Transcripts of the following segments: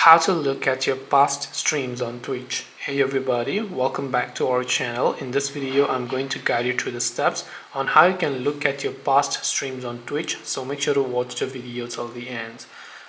How to look at your past streams on Twitch. Hey everybody, welcome back to our channel. In this video I'm going to guide you through the steps on how you can look at your past streams on Twitch, so make sure to watch the video till the end.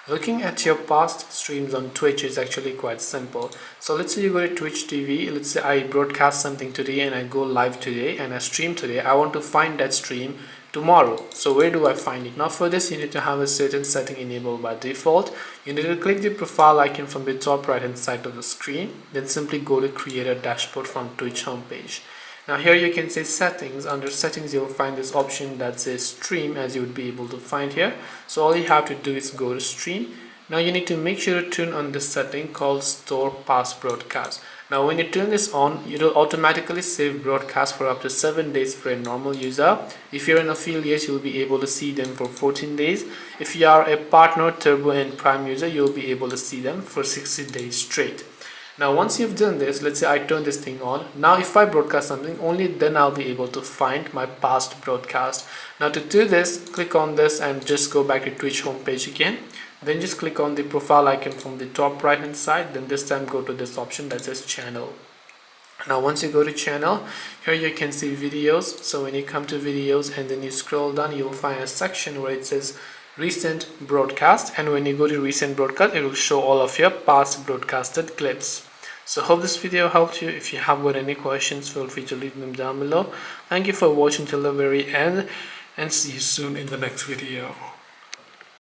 Looking at your past streams on Twitch is actually quite simple. So let's say you go to Twitch TV, let's say I broadcast something today and I go live today and I stream today. I want to find that stream tomorrow. So where do I find it? Now for this you need to have a certain setting enabled by default. You need to click the profile icon from the top right hand side of the screen, then simply go to create a dashboard from Twitch homepage. Now here you can say settings. Under settings you will find this option that says stream, as you would be able to find here. So all you have to do is go to stream. Now you need to make sure to turn on this setting called store past broadcast. Now when you turn this on, it will automatically save broadcast for up to 7 days for a normal user. If you're an affiliate, you'll be able to see them for 14 days. If you are a partner, turbo and prime user, you'll be able to see them for 60 days straight. Now once you've done this, let's say I turn this thing on. Now if I broadcast something, only then I'll be able to find my past broadcast. Now to do this, click on this and just go back to Twitch homepage again. Then just click on the profile icon from the top right hand side. Then this time go to this option that says channel. Now once you go to channel, here you can see videos. So when you come to videos and then you scroll down, you'll find a section where it says recent broadcast, and when you go to recent broadcast, it will show all of your past broadcasted clips. So hope this video helped you. If you have got any questions, feel free to leave them down below. Thank you for watching till the very end, and see you soon in the next video.